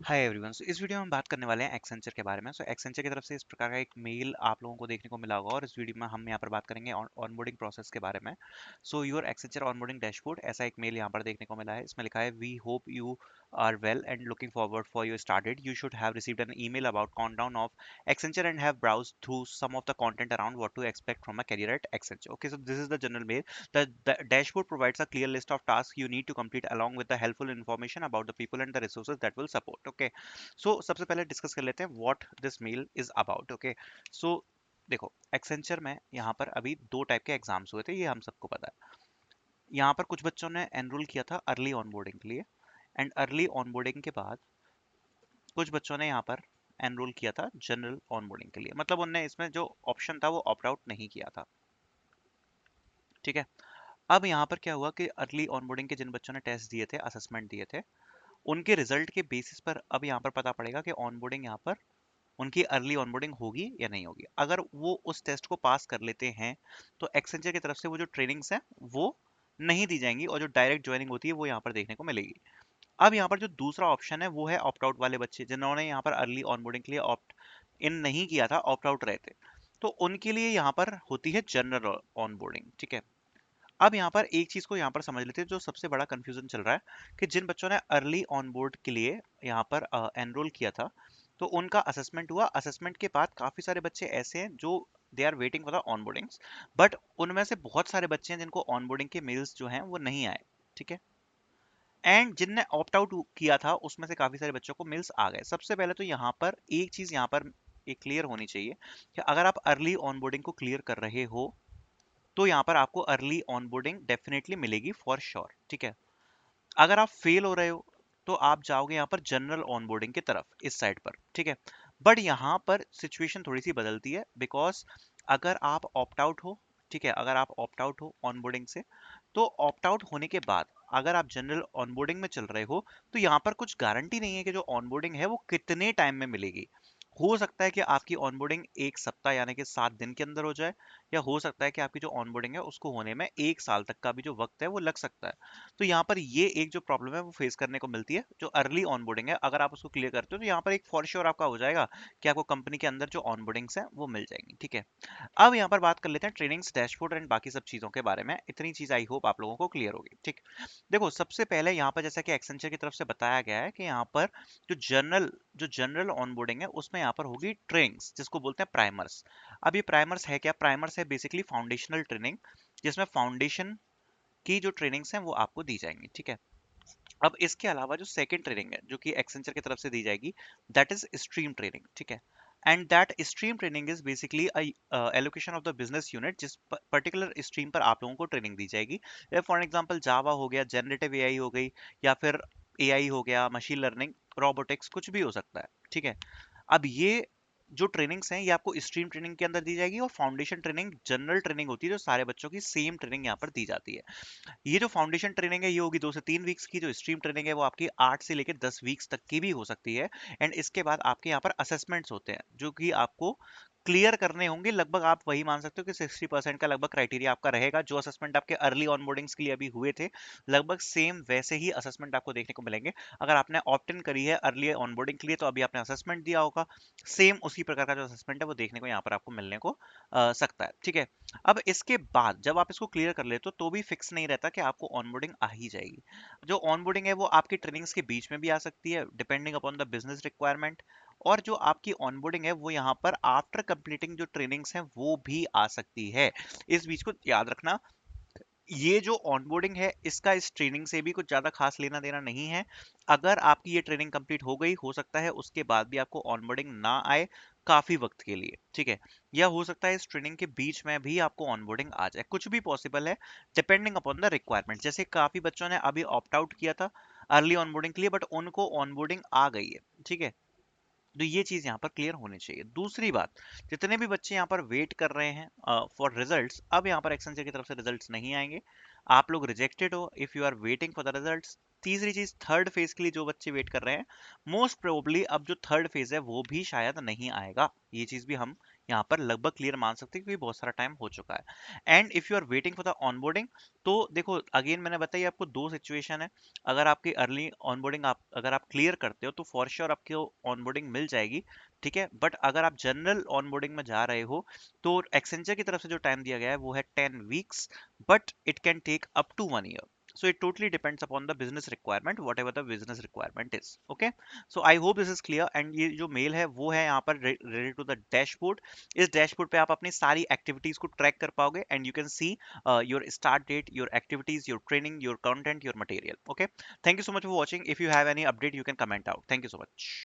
Hi everyone. सो इस video में हम बात करने वाले हैं एक्सेंचर के बारे में। सो एक्सेंचर की तरफ से इस प्रकार का एक मेल आप लोगों को देखने को मिला होगा और इस वीडियो में हम यहाँ पर बात करेंगे ऑनबोर्डिंग प्रोसेस के बारे में। So your Accenture onboarding dashboard, ऐसा एक मेल यहाँ पर देखने को मिला है। इसमें लिखा है we hope you are well and looking forward for your started you should have received an email about countdown of Accenture and have browsed through some of the content around what to expect from a career at Accenture. Okay, so this is the general mail. The dashboard provides a clear list of tasks you need to complete along with the helpful information about the people and the resources that will support. Okay, सबसे पहले discuss कर लेते हैं what this mail is about. Okay, so देखो, Accenture में यहाँ पर अभी दो टाइप के एग्जाम्स हुए थे, ये हम सबको पता है. यहाँ पर कुछ बच्चों ने एनरोल किया था अर्ली ऑनबोर्डिंग के लिए, एंड अर्ली ऑनबोर्डिंग के बाद कुछ बच्चों ने यहाँ पर एनरोल किया था जनरल ऑनबोर्डिंग के लिए. मतलब उनने इसमें जो ऑप्शन था वो ऑप्ट आउट नहीं किया था. ठीक है. अब यहाँ पर क्या हुआ कि अर्ली ऑनबोर्डिंग के जिन बच्चों ने टेस्ट दिए थे, असेसमेंट दिए थे, उनके रिजल्ट के बेसिस पर अब यहाँ पर पता पड़ेगा कि ऑनबोर्डिंग यहाँ पर उनकी अर्ली ऑनबोर्डिंग होगी या नहीं होगी. अगर वो उस टेस्ट को पास कर लेते हैं तो एक्सेंचर की तरफ से वो जो ट्रेनिंग्स हैं वो नहीं दी जाएंगी और जो डायरेक्ट ज्वाइनिंग होती है वो यहाँ पर देखने को मिलेगी. अब यहाँ पर जो दूसरा ऑप्शन है वो है ऑप्ट आउट वाले बच्चे, जिन्होंने यहाँ पर अर्ली ऑनबोर्डिंग के लिए ऑप्ट इन नहीं किया था, ऑप्ट आउट रहे थे, तो उनके लिए यहाँ पर होती है जनरल ऑनबोर्डिंग. ठीक है. अब यहाँ पर एक चीज को यहाँ पर समझ लेते हैं, जो सबसे बड़ा कंफ्यूजन चल रहा है कि जिन बच्चों ने अर्ली ऑन बोर्ड के लिए यहाँ पर एनरोल किया था तो उनका असेसमेंट हुआ. असेसमेंट के बाद काफी सारे बच्चे ऐसे हैं जो they are waiting for the onboardings, but उनमें से बहुत सारे बच्चे हैं जिनको ऑन बोर्डिंग के मेल्स जो हैं वो नहीं आए. ठीक है. एंड जिनने ऑप्ट आउट किया था उसमें से काफी सारे बच्चों को मेल्स आ गए. सबसे पहले तो यहाँ पर एक चीज यहाँ पर एक क्लियर होनी चाहिए कि अगर आप अर्ली ऑनबोर्डिंग को क्लियर कर रहे हो तो यहाँ पर आपको अर्ली ऑनबोर्डिंग डेफिनेटली मिलेगी फॉर श्योर. ठीक है. अगर आप फेल हो रहे हो तो आप जाओगे यहाँ पर जनरल ऑनबोर्डिंग की तरफ, इस साइड पर. ठीक है. बट यहाँ पर सिचुएशन थोड़ी सी बदलती है, बिकॉज अगर आप ऑप्ट आउट हो, ठीक है, अगर आप ऑप्ट आउट हो ऑनबोर्डिंग से, तो ऑप्ट आउट होने के बाद अगर आप जनरल ऑनबोर्डिंग में चल रहे हो तो यहाँ पर कुछ गारंटी नहीं है कि जो ऑनबोर्डिंग है वो कितने टाइम में मिलेगी. हो सकता है कि आपकी ऑनबोर्डिंग एक सप्ताह यानी कि 7 दिन के अंदर हो जाए, या हो सकता है कि आपकी जो ऑनबोर्डिंग है उसको होने में 1 साल तक का भी जो वक्त है वो लग सकता है. तो यहाँ पर ये एक जो प्रॉब्लम है वो फेस करने को मिलती है. जो अर्ली ऑनबोर्डिंग है अगर आप उसको क्लियर करते हो तो यहाँ पर एक फॉर श्योर आपका हो जाएगा कि आपको कंपनी के अंदर जो ऑनबोर्डिंग्स हैं वो मिल जाएंगी. ठीक है. अब यहाँ पर बात कर लेते हैं ट्रेनिंग्स, डैशबोर्ड एंड बाकी सब चीजों के बारे में. इतनी चीज आई होप आप लोगों को क्लियर होगी. ठीक. देखो, सबसे पहले यहाँ पर जैसा कि एक्सेंचर की तरफ से बताया गया है कि यहाँ पर जो जनरल ऑनबोर्डिंग है उसमें यहाँ पर होगी ट्रेनिंग्स जिसको बोलते हैं प्राइमर्स. अब ये प्राइमर्स है क्या? प्राइमर्स है बेसिकली फाउंडेशनल ट्रेनिंग, जिसमें फाउंडेशन की जो ट्रेनिंग्स हैं वो आपको दी जाएंगी. ठीक है. अब इसके अलावा जो सेकंड ट्रेनिंग है जो कि एक्सेंचर की तरफ से दी जाएगी, दैट इज स्ट्रीम ट्रेनिंग. ठीक है. And that stream training is basically allocation of the business unit, जिस पर्टिकुलर स्ट्रीम पर आप लोगों को ट्रेनिंग दी जाएगी. फॉर एग्जांपल जावा हो गया, जनरेटिव एआई हो गई, या फिर एआई हो गया, मशीन लर्निंग, रोबोटिक्स, कुछ भी हो सकता है. ठीक है. अब ये जो ट्रेनिंग्स हैं ये आपको स्ट्रीम ट्रेनिंग के अंदर दी जाएगी, और फाउंडेशन ट्रेनिंग जनरल ट्रेनिंग होती है जो सारे बच्चों की सेम ट्रेनिंग यहाँ पर दी जाती है. ये जो फाउंडेशन ट्रेनिंग है ये होगी 2 से 3 वीक्स की. जो स्ट्रीम ट्रेनिंग है वो आपकी 8 से लेकर 10 वीक्स तक की भी हो सकती है. एंड इसके बाद आपके यहाँ पर असेसमेंट्स होते हैं जो कि आपको क्लियर करने होंगे. लगभग आप वही मान सकते हो कि 60% का लगभग क्राइटेरिया आपका रहेगा. जो असेसमेंट आपके अर्ली ऑनबोर्डिंग्स के लिए अभी हुए थे, लगभग सेम वैसे ही असेसमेंट आपको देखने को मिलेंगे. अगर आपने ऑप्ट इन करी है अर्ली ऑनबोर्डिंग के लिए तो अभी आपने असेसमेंट दिया होगा, सेम उसी प्रकार का जो असेसमेंट है वो देखने को यहाँ पर आपको मिलने को सकता है. ठीक है. अब इसके बाद जब आप इसको क्लियर कर लेते हो तो भी फिक्स नहीं रहता कि आपको ऑनबोर्डिंग आ ही जाएगी. जो ऑनबोर्डिंग है वो आपकी ट्रेनिंग्स के बीच में भी आ सकती है depending upon the business requirement, और जो आपकी ऑनबोर्डिंग है वो यहाँ पर आफ्टर कंप्लीटिंग जो ट्रेनिंग्स हैं वो भी आ सकती है. इस बीच को याद रखना, ये जो ऑनबोर्डिंग है इसका इस ट्रेनिंग से भी कुछ ज्यादा खास लेना देना नहीं है. अगर आपकी ये ट्रेनिंग कंप्लीट हो गई, हो सकता है उसके बाद भी आपको ऑनबोर्डिंग ना आए काफी वक्त के लिए. ठीक है. या हो सकता है इस ट्रेनिंग के बीच में भी आपको ऑनबोर्डिंग आ जाए, कुछ भी पॉसिबल है डिपेंडिंग अपॉन द रिक्वायरमेंट. जैसे काफी बच्चों ने अभी ऑप्ट आउट किया था अर्ली ऑनबोर्डिंग के लिए, बट उनको ऑनबोर्डिंग आ गई है. ठीक है. तो ये चीज यहाँ पर क्लियर होनी चाहिए. दूसरी बात, जितने भी बच्चे यहाँ पर वेट कर रहे हैं फॉर रिजल्ट्स, अब यहाँ पर एक्सेंचर की तरफ से रिजल्ट्स नहीं आएंगे. आप लोग रिजेक्टेड हो if you are waiting for the results. तीसरी चीज, थर्ड फेज के लिए जो बच्चे वेट कर रहे हैं, मोस्ट प्रोबेबली अब जो थर्ड फेज है वो भी शायद नहीं आएगा. ये चीज भी हम यहाँ पर लगभग क्लियर मान सकते हैं क्योंकि बहुत सारा टाइम हो चुका है। And if you are waiting for the onboarding, तो देखो अगेन मैंने बताया आपको दो सिचुएशन है। अगर आपकी अर्ली ऑनबोर्डिंग आप अगर आप क्लियर करते हो तो फॉर श्योर आपको ऑनबोर्डिंग मिल जाएगी, ठीक है। बट अगर आप जनरल ऑनबोर्डिंग में जा रहे हो तो एक्सेंचर की तरफ से जो टाइम दिया गया है वो है 10 weeks, but it can take up to 1 year. So it totally depends upon the business requirement, whatever the business requirement is. Okay, so I hope this is clear. And ये जो मेल है वो है यहाँ पर related to the dashboard. इस dashboard पे आप अपनी सारी एक्टिविटीज को ट्रैक कर पाओगे and you can see your start date, your activities, your training, your content, your material. Okay, thank you so much for watching. If you have any update you can comment out. Thank you so much.